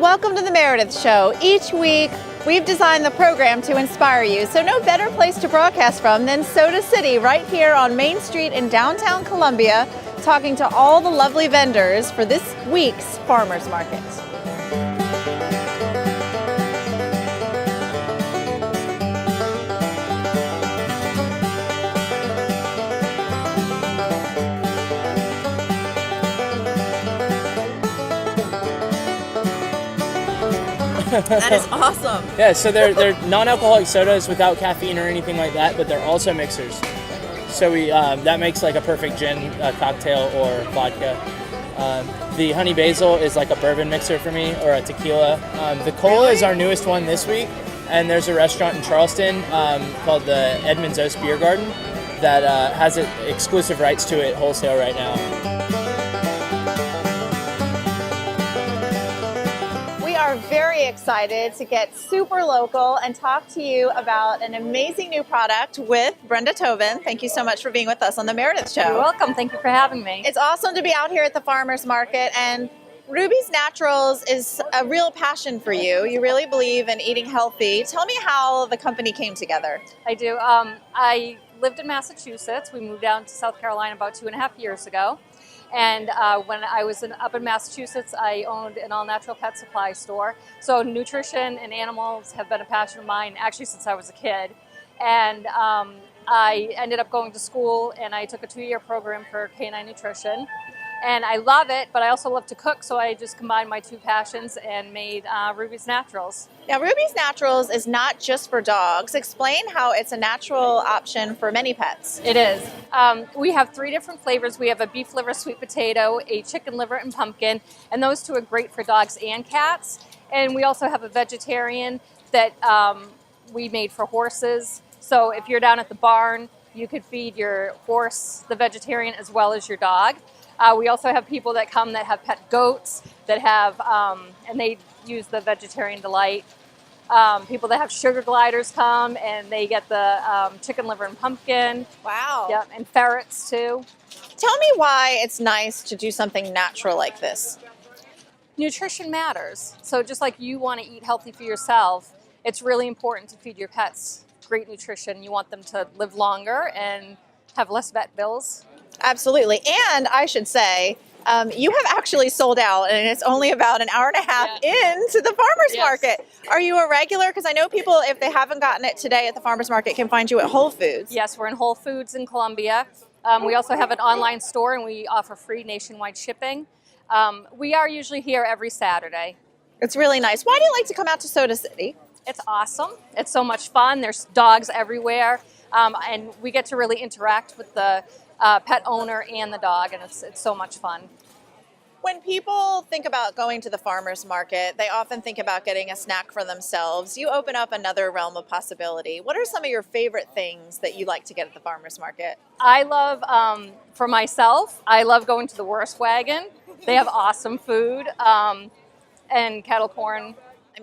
Welcome to the Meredith Show. Each week, we've designed the program to inspire you, so no better place to broadcast from than Soda City, right here on Main Street in downtown Columbia, talking to all the lovely vendors for this week's Farmers Market. That is awesome. Yeah, so they're non-alcoholic sodas without caffeine or anything like that, but they're also mixers. So we that makes like a perfect gin cocktail or vodka. The honey basil is like a bourbon mixer for me, or a tequila. The cola is our newest one this week, and there's a restaurant in Charleston called the Edmund's Oast Beer Garden that has exclusive rights to it wholesale right now. We are very excited to get super local and talk to you about an amazing new product with Brenda Tobin. Thank you so much for being with us on the Meredith Show. You're welcome. Thank you for having me. It's awesome to be out here at the Farmers Market, and Ruby's Naturals is a real passion for you. You really believe in eating healthy. Tell me how the company came together. I do. I lived in Massachusetts. We moved down to South Carolina about 2.5 years ago. And when I was up in Massachusetts, I owned an all-natural pet supply store. So nutrition and animals have been a passion of mine actually since I was a kid. And I ended up going to school, and I took a 2-year program for canine nutrition. And I love it, but I also love to cook, so I just combined my two passions and made Ruby's Naturals. Now, Ruby's Naturals is not just for dogs. Explain how it's a natural option for many pets. It is. We have 3 different flavors. We have a beef liver sweet potato, a chicken liver, and pumpkin, and those 2 are great for dogs and cats. And we also have a vegetarian that we made for horses. So if you're down at the barn, you could feed your horse the vegetarian as well as your dog. We also have people that come that have pet goats that have, and they use the vegetarian delight. People that have sugar gliders come and they get the chicken liver and pumpkin. Wow. Yep, and ferrets too. Tell me why it's nice to do something natural like this. Nutrition matters. So just like you want to eat healthy for yourself, it's really important to feed your pets great nutrition. You want them to live longer and have less vet bills. Absolutely. And I should say, you have actually sold out, and it's only about an hour and a half into the farmers market. Are you a regular? Because I know people, if they haven't gotten it today at the farmers market, can find you at Whole Foods. Yes, we're in Whole Foods in Columbia. We also have an online store, and we offer free nationwide shipping. We are usually here every Saturday. It's really nice. Why do you like to come out to Soda City? It's awesome. It's so much fun. There's dogs everywhere, and we get to really interact with the pet owner and the dog, and it's so much fun. When people think about going to the farmers market, they often think about getting a snack for themselves. You open up another realm of possibility. What are some of your favorite things that you like to get at the farmers market? I love, for myself, I love going to the Wurst Wagon. They have awesome food and kettle corn.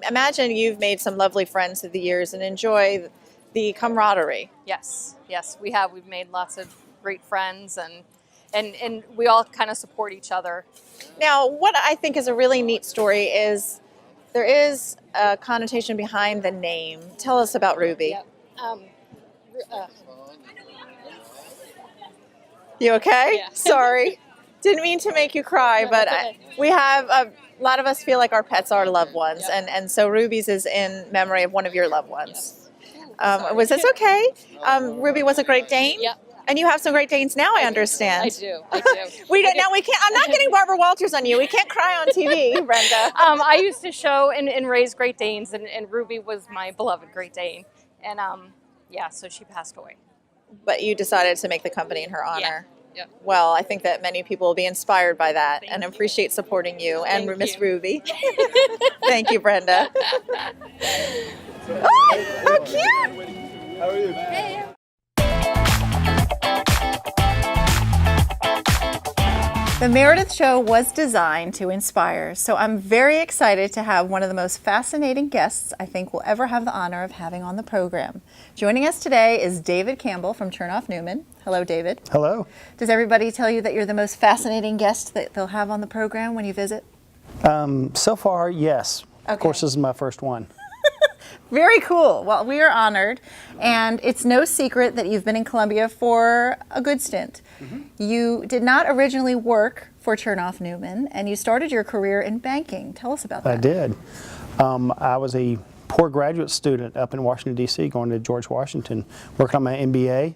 Imagine you've made some lovely friends through the years and enjoy the camaraderie. Yes, we have. We've made lots of great friends, and we all kind of support each other. Now, what I think is a really neat story is there is a connotation behind the name. Tell us about Ruby. Yep. You okay? Yeah. Sorry. Didn't mean to make you cry, No, but okay. we have a lot of us feel like our pets are loved ones, and so Ruby's is in memory of one of your loved ones. Yes. Was this okay? Ruby was a Great Dane? Yep. And you have some Great Danes now, I understand. I do. We don't. Now we can't. I'm not getting Barbara Walters on you. We can't cry on TV, Brenda. I used to show and raise Great Danes, and Ruby was my beloved Great Dane, and so she passed away. But you decided to make the company in her honor. Yeah. Well, I think that many people will be inspired by that and appreciate supporting you and Thank Miss you. Ruby. Thank you, Brenda. Oh, how cute! How are you? Hey. The Meredith Show was designed to inspire, so I'm very excited to have one of the most fascinating guests I think we'll ever have the honor of having on the program. Joining us today is David Campbell from Chernoff Newman. Hello, David. Hello. Does everybody tell you that you're the most fascinating guest that they'll have on the program when you visit? So far, yes. Of course, this is my first one. Very cool. Well, we are honored, and it's no secret that you've been in Columbia for a good stint. You did not originally work for Chernoff Newman, and you started your career in banking. Tell us about that. I did. I was a poor graduate student up in Washington, D.C., going to George Washington, working on my MBA.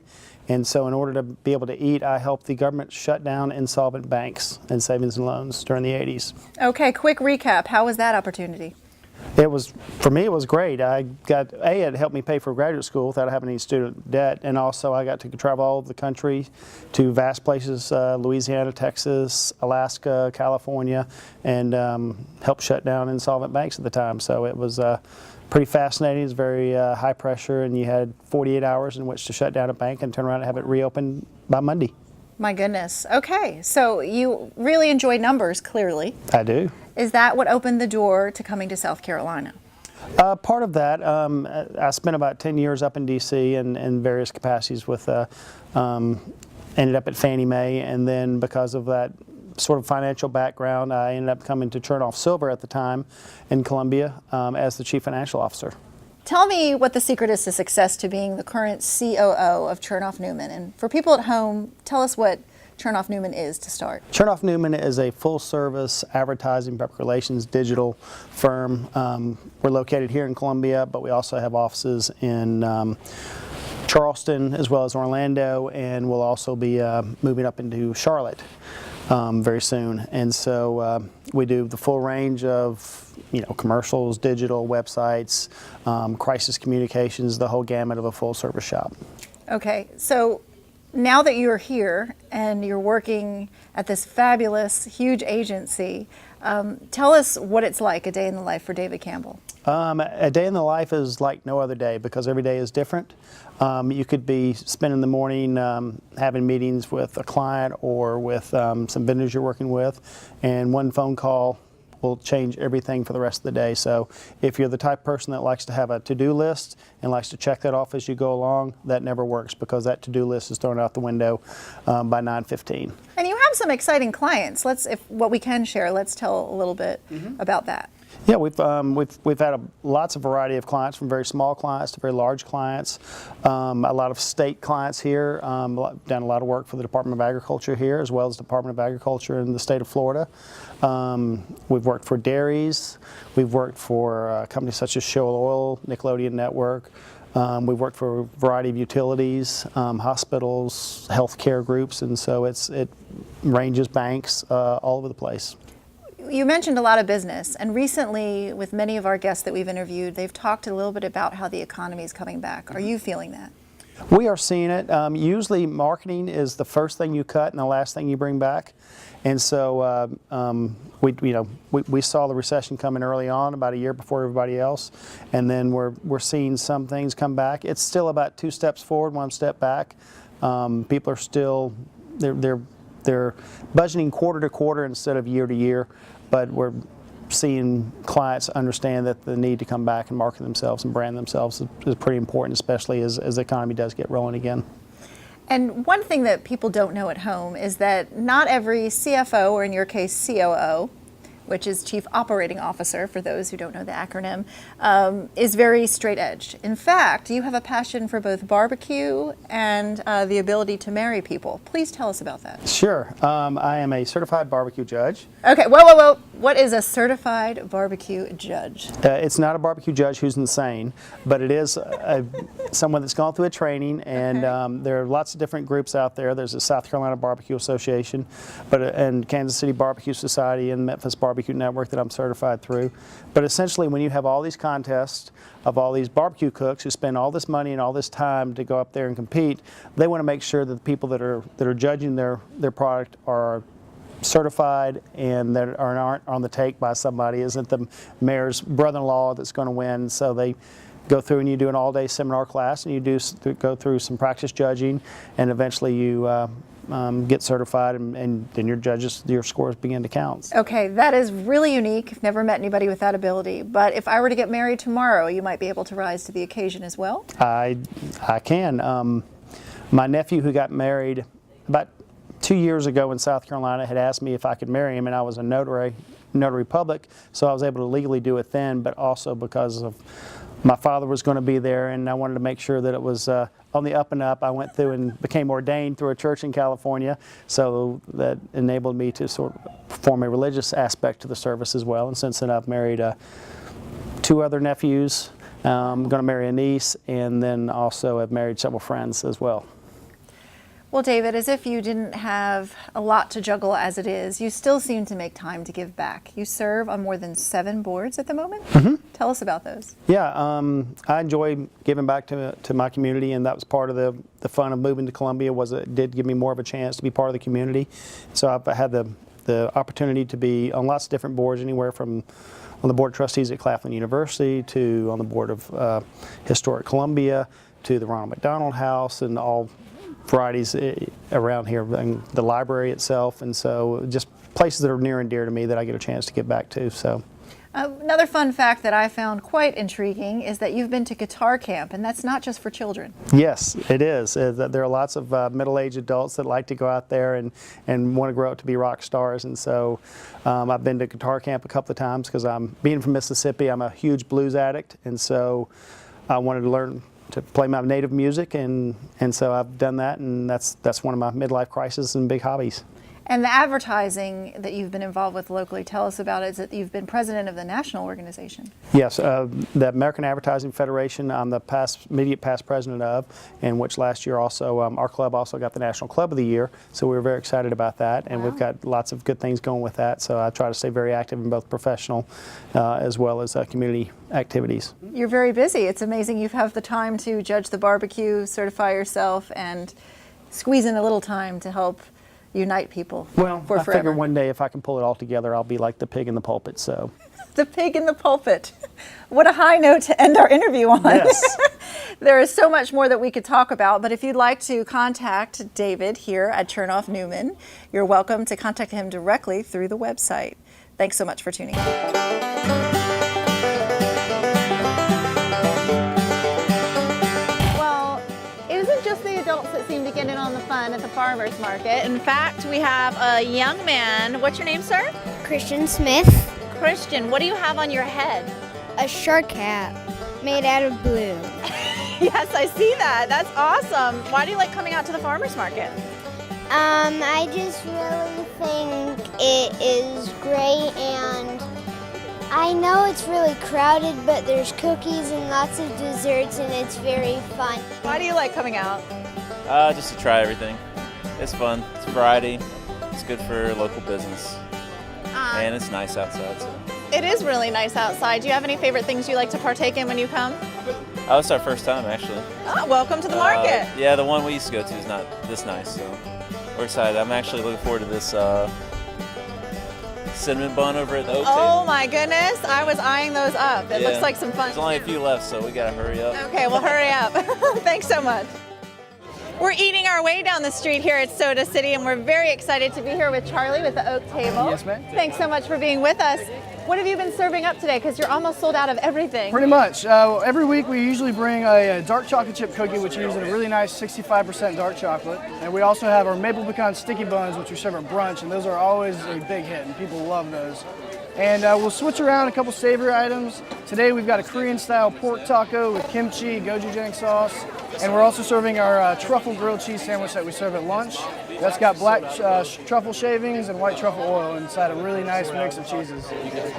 And so in order to be able to eat, I helped the government shut down insolvent banks and savings and loans during the 80s. Okay, quick recap. How was that opportunity? For me, it was great. It helped me pay for graduate school without having any student debt, and also I got to travel all over the country to vast places, Louisiana, Texas, Alaska, California, and help shut down insolvent banks at the time. So it was pretty fascinating. It was very high pressure, and you had 48 hours in which to shut down a bank and turn around and have it reopened by Monday. My goodness. Okay, so you really enjoy numbers, clearly. I do. Is that what opened the door to coming to South Carolina? Part of that, I spent about 10 years up in D.C. in various capacities with, ended up at Fannie Mae, and then because of that sort of financial background, I ended up coming to Chernoff Silver at the time in Columbia as the Chief Financial Officer. Tell me what the secret is to success to being the current COO of Chernoff Newman. And for people at home, tell us what Chernoff Newman is to start. Chernoff Newman is a full-service advertising, public relations, digital firm. We're located here in Columbia, but we also have offices in Charleston as well as Orlando, and we'll also be moving up into Charlotte very soon. And so we do the full range of commercials, digital, websites, crisis communications, the whole gamut of a full-service shop. Okay, so now that you're here and you're working at this fabulous, huge agency, tell us what it's like, a day in the life for David Campbell. A day in the life is like no other day because every day is different. You could be spending the morning having meetings with a client or with some vendors you're working with, and one phone call will change everything for the rest of the day. So if you're the type of person that likes to have a to-do list and likes to check that off as you go along, that never works because that to-do list is thrown out the window by 9:15. And you have some exciting clients. If what we can share, let's tell a little bit about that. Yeah, we've had lots of variety of clients, from very small clients to very large clients. A lot of state clients here. Done a lot of work for the Department of Agriculture here, as well as the Department of Agriculture in the state of Florida. We've worked for dairies. We've worked for companies such as Shell Oil, Nickelodeon Network. We've worked for a variety of utilities, hospitals, healthcare groups, and so it ranges, banks, all over the place. You mentioned a lot of business, and recently with many of our guests that we've interviewed, they've talked a little bit about how the economy is coming back. Are you feeling that? We are seeing it. Usually marketing is the first thing you cut and the last thing you bring back. And so we saw the recession coming early on, about a year before everybody else, and then we're seeing some things come back. It's still about 2 steps forward, 1 step back. People are still they're budgeting quarter to quarter instead of year to year, but we're seeing clients understand that the need to come back and market themselves and brand themselves is pretty important, especially as the economy does get rolling again. And one thing that people don't know at home is that not every CFO, or in your case COO, which is Chief Operating Officer, for those who don't know the acronym, is very straight-edged. In fact, you have a passion for both barbecue and the ability to marry people. Please tell us about that. Sure. I am a certified barbecue judge. Okay, whoa. What is a certified barbecue judge? It's not a barbecue judge who's insane, but it is someone that's gone through a training, and Okay. there are lots of different groups out there. There's the South Carolina Barbecue Association, and Kansas City Barbecue Society, and Memphis Barbecue Network that I'm certified through. But essentially, when you have all these contests of all these barbecue cooks who spend all this money and all this time to go up there and compete, they want to make sure that the people that are judging their product are certified and that aren't on the take by somebody, isn't the mayor's brother-in-law that's going to win. So they go through and you do an all-day seminar class, and you go through some practice judging, and eventually you get certified, and then your scores begin to count. Okay, that is really unique. I've never met anybody with that ability. But if I were to get married tomorrow, you might be able to rise to the occasion as well? I can. My nephew, who got married about 2 years ago in South Carolina, had asked me if I could marry him, and I was a notary notary public, so I was able to legally do it then, but also because of my father was going to be there, and I wanted to make sure that it was on the up and up. I went through and became ordained through a church in California, so that enabled me to sort of perform a religious aspect to the service as well. And since then, I've married 2 other nephews. I'm going to marry a niece, and then also have married several friends as well. Well, David, as if you didn't have a lot to juggle as it is, you still seem to make time to give back. You serve on more than 7 boards at the moment. Mm-hmm. Tell us about those. Yeah, I enjoy giving back to my community, and that was part of the fun of moving to Columbia. Was it did give me more of a chance to be part of the community. So I've had the opportunity to be on lots of different boards, anywhere from on the board of trustees at Claflin University to on the board of Historic Columbia to the Ronald McDonald House, and all varieties around here, and the library itself, and so just places that are near and dear to me that I get a chance to get back to. So another fun fact that I found quite intriguing is that you've been to guitar camp, and that's not just for children. Yes, it is. There are lots of middle-aged adults that like to go out there and want to grow up to be rock stars, and so I've been to guitar camp a couple of times because being from Mississippi, I'm a huge blues addict, and so I wanted to learn to play my native music, and so I've done that, and that's one of my midlife crises and big hobbies. And the advertising that you've been involved with locally, tell us about it. Is that you've been president of the national organization? Yes, the American Advertising Federation, I'm the immediate past president of, and which last year also, our club also got the National Club of the Year, so we were very excited about that, and we've got lots of good things going with that, so I try to stay very active in both professional as well as community activities. You're very busy. It's amazing you have the time to judge the barbecue, certify yourself, and squeeze in a little time to help unite people for forever. I figure one day if I can pull it all together, I'll be like the pig in the pulpit. So, the pig in the pulpit. What a high note to end our interview on. Yes. There is so much more that we could talk about, but if you'd like to contact David here at Chernoff Newman, you're welcome to contact him directly through the website. Thanks so much for tuning in. That seem to get in on the fun at the farmers market. In fact, we have a young man. What's your name, sir? Christian Smith. Christian, what do you have on your head? A shark hat made out of blue. Yes, I see that. That's awesome. Why do you like coming out to the farmers market? I just really think it is great, and I know it's really crowded, but there's cookies and lots of desserts, and it's very fun. Why do you like coming out? Just to try everything. It's fun. It's variety. It's good for local business. And it's nice outside. So. It is really nice outside. Do you have any favorite things you like to partake in when you come? Oh, it's our first time, actually. Oh, welcome to the market. Yeah, the one we used to go to is not this nice, so we're excited. I'm actually looking forward to this cinnamon bun over at the Oak Table. Oh my goodness, I was eyeing those up. It looks like some fun. There's only a few left, so we gotta hurry up. Okay, well hurry up. Thanks so much. We're eating our way down the street here at Soda City, and we're very excited to be here with Charlie with the Oak Table. Yes, ma'am. Thanks so much for being with us. What have you been serving up today? Because you're almost sold out of everything. Pretty much. Every week we usually bring a dark chocolate chip cookie, which uses a really nice 65% dark chocolate. And we also have our maple pecan sticky buns, which we serve at brunch, and those are always a big hit, and people love those. And we'll switch around a couple savory items. Today we've got a Korean-style pork taco with kimchi, gochujang sauce, and we're also serving our truffle grilled cheese sandwich that we serve at lunch. That's got black truffle shavings and white truffle oil inside a really nice mix of cheeses.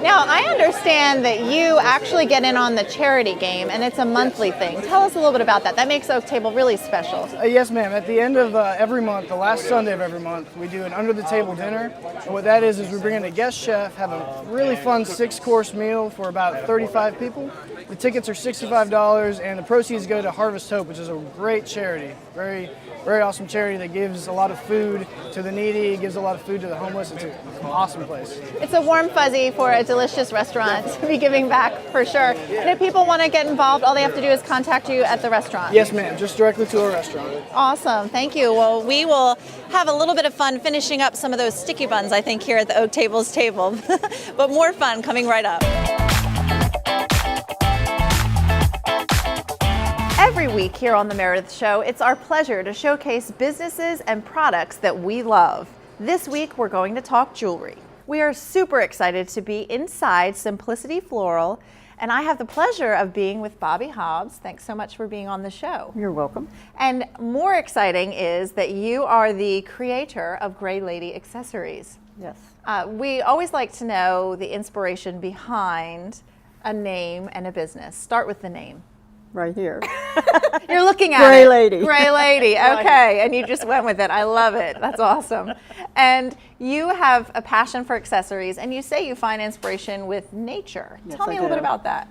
Now, I understand that you actually get in on the charity game, and it's a monthly thing. Tell us a little bit about that. That makes Oak Table really special. Yes, ma'am. At the end of every month, the last Sunday of every month, we do an under-the-table dinner. And what that is we bring in a guest chef, have a really fun 6-course meal for about 35 people. The tickets are $65, and the proceeds go to Harvest Hope, which is a great charity. Very, very awesome charity that gives a lot of food to the needy, gives a lot of food to the homeless. It's an awesome place. It's a warm fuzzy for a delicious restaurant to be giving back, for sure. And if people want to get involved, all they have to do is contact you at the restaurant. Yes, ma'am. Just directly to our restaurant. Awesome. Thank you. Well, we will have a little bit of fun finishing up some of those sticky buns, I think, here at the Oak Table's table. But more fun coming right up. Every week here on The Meredith Show, it's our pleasure to showcase businesses and products that we love. This week, we're going to talk jewelry. We are super excited to be inside Simplicity Floral, and I have the pleasure of being with Bobby Hobbs. Thanks so much for being on the show. You're welcome. And more exciting is that you are the creator of Gray Lady Accessories. Yes. We always like to know the inspiration behind a name and a business. Start with the name. Right here. You're looking at Gray it. Lady. Gray Lady. Okay, and you just went with it. I love it. That's awesome. And you have a passion for accessories, and you say you find inspiration with nature. Yes, Tell me I a little do. bit about that.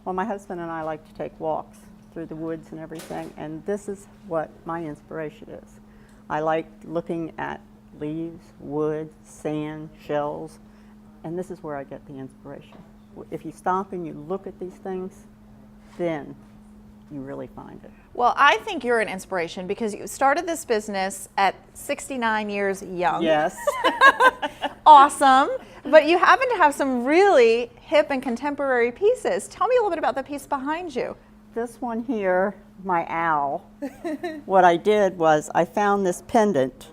Well, my husband and I like to take walks through the woods and everything, and this is what my inspiration is. I like looking at leaves, wood, sand, shells, and this is where I get the inspiration. If you stop and you look at these things, then you really find it. Well, I think you're an inspiration because you started this business at 69 years young. Yes. Awesome. But you happen to have some really hip and contemporary pieces. Tell me a little bit about the piece behind you. This one here, my owl, what I did was I found this pendant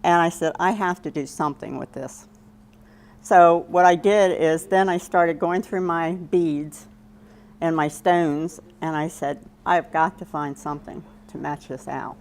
and I said, I have to do something with this. So what I did is then I started going through my beads and my stones, and I said, I've got to find something to match this owl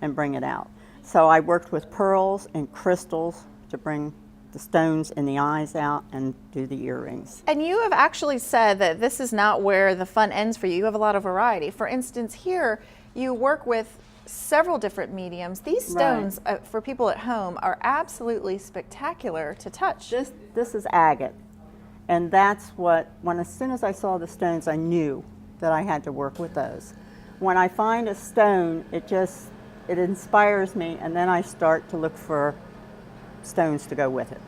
and bring it out. So I worked with pearls and crystals to bring the stones and the eyes out and do the earrings. And you have actually said that this is not where the fun ends for you. You have a lot of variety. For instance, here you work with several different mediums. These stones, for people at home, are absolutely spectacular to touch. This is agate. And that's what, as soon as I saw the stones, I knew that I had to work with those. When I find a stone, it inspires me, and then I start to look for stones to go with it.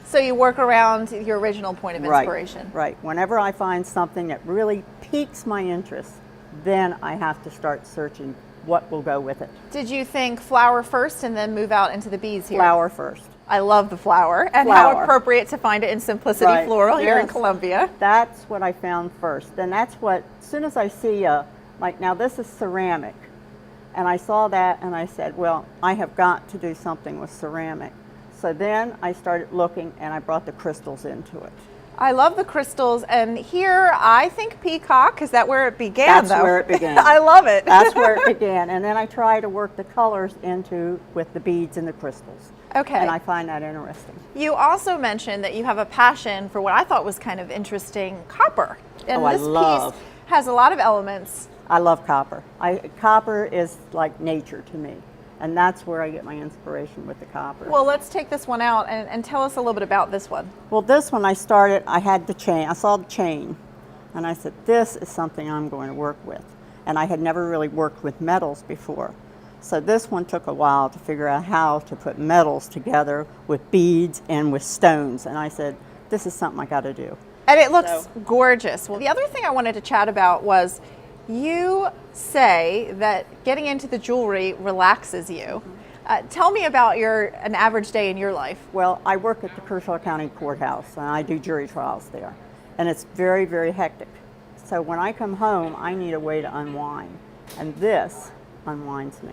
So you work around your original point of inspiration. Right. Whenever I find something that really piques my interest, then I have to start searching what will go with it. Did you think flower first and then move out into the beads here? Flower first. I love the flower, and how appropriate to find it in Simplicity Floral here in Columbia. That's what I found first. And that's what, as soon as I see, like now this is ceramic, and I saw that and I said, well, I have got to do something with ceramic. So then I started looking and I brought the crystals into it. I love the crystals, and here I think peacock. Is that where it began? That's where it began. I love it. That's where it began. And then I try to work the colors with the beads and the crystals. Okay. And I find that interesting. You also mentioned that you have a passion for what I thought was kind of interesting, copper. And this piece has a lot of elements. I love copper. Copper is like nature to me. And that's where I get my inspiration with the copper. Well, let's take this one out and tell us a little bit about this one. Well, this one I had the chain. I saw the chain, and I said, this is something I'm going to work with. And I had never really worked with metals before. So this one took a while to figure out how to put metals together with beads and with stones. And I said, this is something I got to do. And it looks gorgeous. Well, the other thing I wanted to chat about was you say that getting into the jewelry relaxes you. Tell me about an average day in your life. Well, I work at the Kershaw County Courthouse, and I do jury trials there. And it's very, very hectic. So when I come home, I need a way to unwind. And this unwinds me.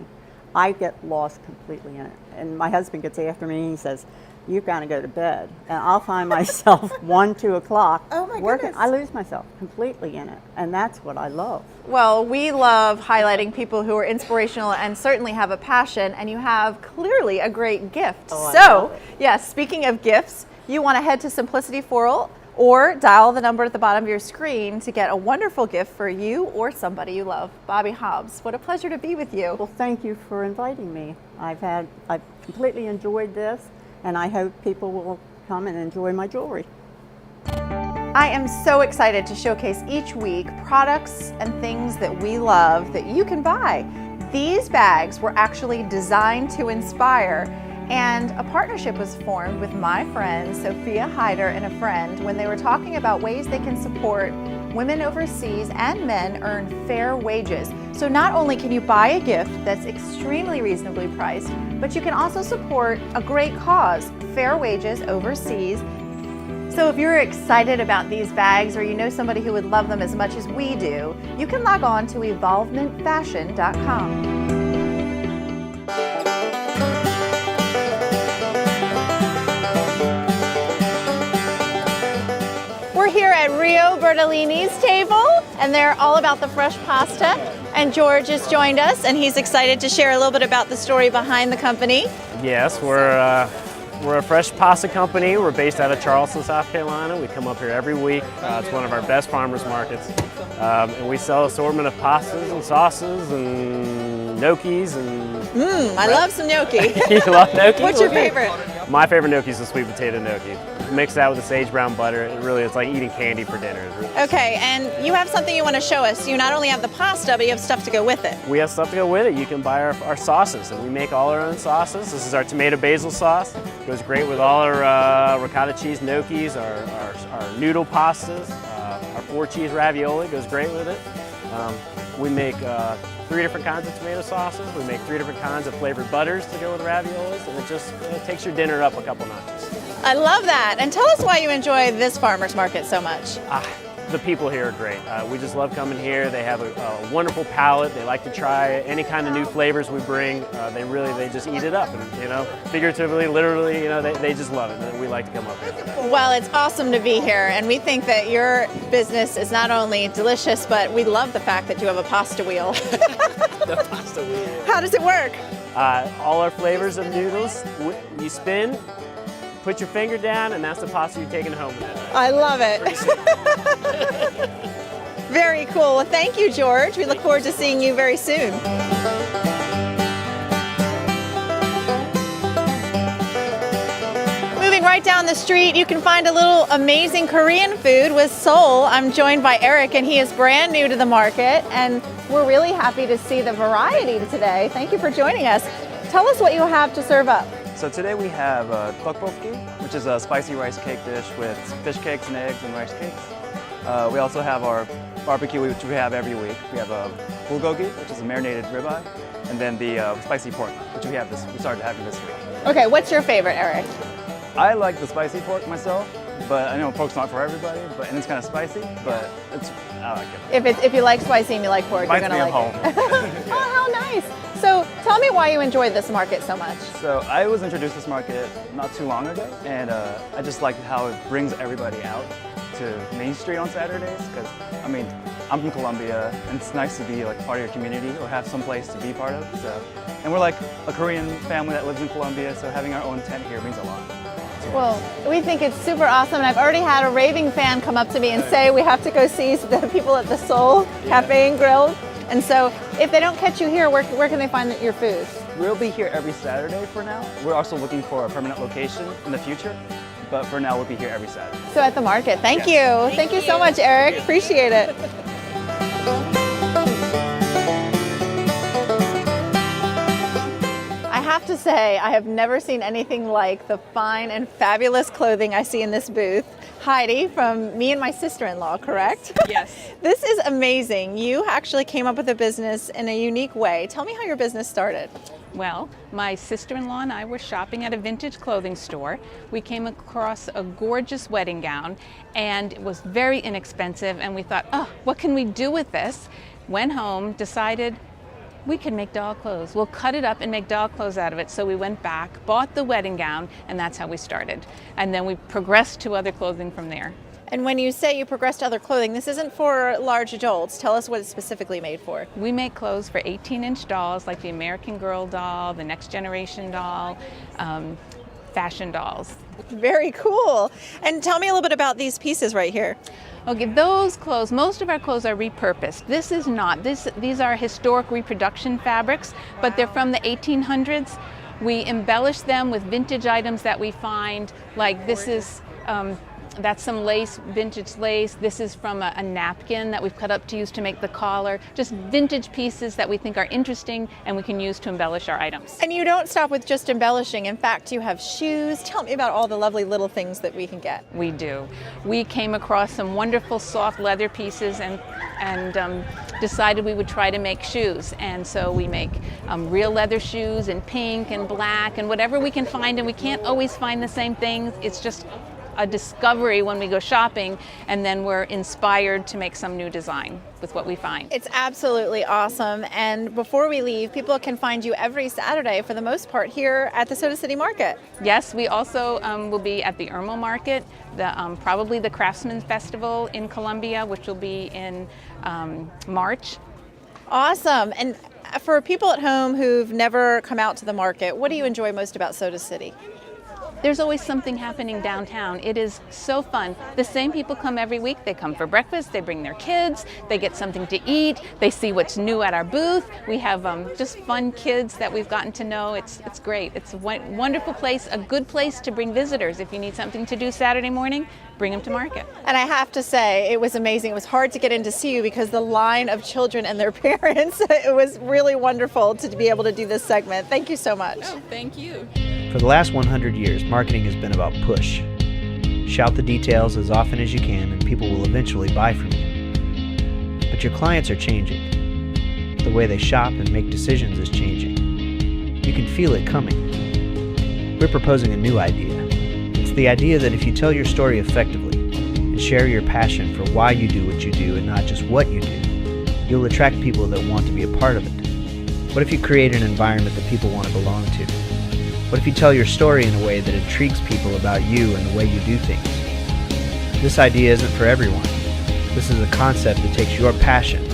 I get lost completely in it. And my husband gets after me and he says, you've got to go to bed. And I'll find myself 1, 2 o'clock working. I lose myself completely in it. And that's what I love. Well, we love highlighting people who are inspirational and certainly have a passion, and you have clearly a great gift. So, yes, speaking of gifts, you want to head to Simplicity Floral or dial the number at the bottom of your screen to get a wonderful gift for you or somebody you love. Bobby Hobbs, what a pleasure to be with you. Well, thank you for inviting me. I've completely enjoyed this, and I hope people will come and enjoy my jewelry. I am so excited to showcase each week products and things that we love that you can buy. These bags were actually designed to inspire, and a partnership was formed with my friend Sophia Hyder and a friend when they were talking about ways they can support women overseas and men earn fair wages. So not only can you buy a gift that's extremely reasonably priced, but you can also support a great cause, fair wages overseas. So if you're excited about these bags or you know somebody who would love them as much as we do, you can log on to evolvementfashion.com. at Rio Bertolini's table, and they're all about the fresh pasta. And George has joined us, and he's excited to share a little bit about the story behind the company. Yes, we're a fresh pasta company. We're based out of Charleston, South Carolina. We come up here every week. It's one of our best farmers markets. And we sell assortment of pastas and sauces and gnocchis and... I love some gnocchi. You love gnocchi? What's your favorite? My favorite gnocchi is the sweet potato gnocchi. Mix that with the sage brown butter. It's like eating candy for dinner. Okay, and you have something you want to show us. You not only have the pasta, but you have stuff to go with it. We have stuff to go with it. You can buy our sauces, and we make all our own sauces. This is our tomato basil sauce. Goes great with all our ricotta cheese gnocchis, our noodle pastas, our 4-cheese ravioli goes great with it. We make 3 different kinds of tomato sauces. We make 3 different kinds of flavored butters to go with raviolis, and it just takes your dinner up a couple notches. I love that. And tell us why you enjoy this farmer's market so much. The people here are great. We just love coming here. They have a wonderful palate. They like to try any kind of new flavors we bring. They just eat it up, and figuratively, literally, they just love it. And we like to come up here. Well, it's awesome to be here, and we think that your business is not only delicious, but we love the fact that you have a pasta wheel. The pasta wheel. How does it work? All our flavors of noodles. You spin, put your finger down, and that's the pasta you're taking home with it. I love it. Very cool. Well, thank you, George. We look forward to seeing you very soon. Moving right down the street, you can find a little amazing Korean food with Seoul. I'm joined by Eric, and he is brand new to the market, and we're really happy to see the variety today. Thank you for joining us. Tell us what you have to serve up. So today we have tteokbokki, which is a spicy rice cake dish with fish cakes and eggs and rice cakes. We also have our barbecue, which we have every week. We have a bulgogi, which is a marinated ribeye, and then the spicy pork, which we started having this week. Okay, what's your favorite, Eric? I like the spicy pork myself, but I know pork's not for everybody, and it's kind of spicy, but I like it. If you like spicy and you like pork, you're gonna like it. Oh, how nice! So tell me why you enjoy this market so much. So I was introduced to this market not too long ago, and I just like how it brings everybody out to Main Street on Saturdays, because I'm from Columbia, and it's nice to be like part of your community or have some place to be part of. So, and we're like a Korean family that lives in Columbia, so having our own tent here means a lot. Well, we think it's super awesome, and I've already had a raving fan come up to me and say we have to go see the people at the Seoul Cafe and Grill. And so if they don't catch you here, where can they find your food? We'll be here every Saturday for now. We're also looking for a permanent location in the future, but for now we'll be here every Saturday. So at the market. Thank you. Thank you so much, Eric. Appreciate it. I have to say, I have never seen anything like the fine and fabulous clothing I see in this booth. Heidi, from me and my sister-in-law, correct? Yes. This is amazing. You actually came up with a business in a unique way. Tell me how your business started. Well, my sister-in-law and I were shopping at a vintage clothing store. We came across a gorgeous wedding gown, and it was very inexpensive, and we thought, oh, what can we do with this? Went home, decided we could make doll clothes. We'll cut it up and make doll clothes out of it. So we went back, bought the wedding gown, and that's how we started. And then we progressed to other clothing from there. And when you say you progressed to other clothing, this isn't for large adults. Tell us what it's specifically made for. We make clothes for 18-inch dolls, like the American Girl doll, the Next Generation doll, fashion dolls. Very cool. And tell me a little bit about these pieces right here. Okay, those clothes, most of our clothes are repurposed. This is not. These are historic reproduction fabrics, but they're from the 1800s. We embellish them with vintage items that we find, like this is, that's some lace, vintage lace. This is from a napkin that we've cut up to use to make the collar. Just vintage pieces that we think are interesting and we can use to embellish our items. And you don't stop with just embellishing. In fact, you have shoes. Tell me about all the lovely little things that we can get. We do. We came across some wonderful soft leather pieces and decided we would try to make shoes. And so we make real leather shoes in pink and black and whatever we can find, and we can't always find the same things. It's just a discovery when we go shopping, and then we're inspired to make some new design with what we find. It's absolutely awesome. And before we leave, people can find you every Saturday for the most part here at the Soda City Market. Yes, we also will be at the Irmo Market, probably the Craftsman Festival in Columbia, which will be in March. Awesome. And for people at home who've never come out to the market, what do you enjoy most about Soda City? There's always something happening downtown. It is so fun. The same people come every week. They come for breakfast, they bring their kids, they get something to eat, they see what's new at our booth. We have just fun kids that we've gotten to know. It's great. It's a wonderful place, a good place to bring visitors. If you need something to do Saturday morning, bring them to market. And I have to say, it was amazing. It was hard to get in to see you because the line of children and their parents, it was really wonderful to be able to do this segment. Thank you so much. Oh, thank you. For the last 100 years, marketing has been about push. Shout the details as often as you can and people will eventually buy from you. But your clients are changing. The way they shop and make decisions is changing. You can feel it coming. We're proposing a new idea. It's the idea that if you tell your story effectively and share your passion for why you do what you do and not just what you do, you'll attract people that want to be a part of it. What if you create an environment that people want to belong to? What if you tell your story in a way that intrigues people about you and the way you do things? This idea isn't for everyone. This is a concept that takes your passion,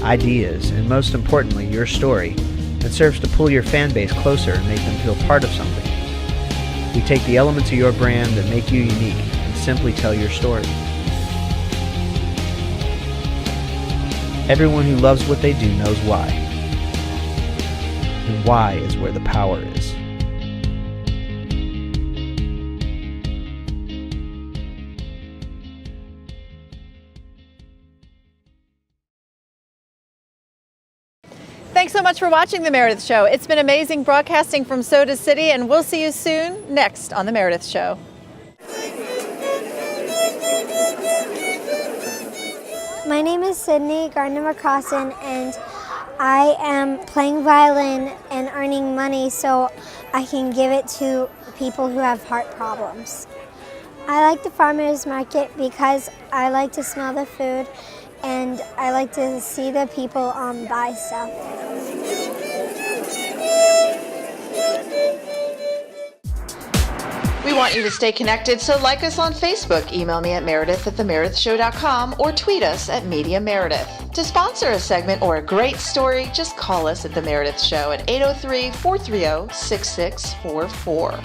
ideas, and most importantly, your story, and serves to pull your fan base closer and make them feel part of something. We take the elements of your brand that make you unique and simply tell your story. Everyone who loves what they do knows why. And why is where the power is. Thanks so much for watching The Meredith Show. It's been amazing broadcasting from Soda City, and we'll see you soon next on The Meredith Show. My name is Sydney Gardner-McCrossan, and I am playing violin and earning money so I can give it to people who have heart problems. I like the farmers market because I like to smell the food and I like to see the people buy stuff. We want you to stay connected, so like us on Facebook, email me at meredith@themeredithshow.com, or tweet us at Media Meredith. To sponsor a segment or a great story, just call us at The Meredith Show at 803-430-6644.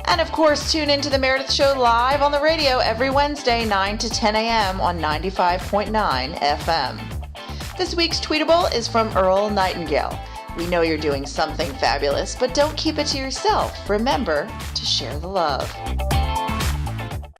And of course, tune into The Meredith Show live on the radio every Wednesday, 9 to 10 a.m. on 95.9 FM. This week's Tweetable is from Earl Nightingale. We know you're doing something fabulous, but don't keep it to yourself. Remember to share the love.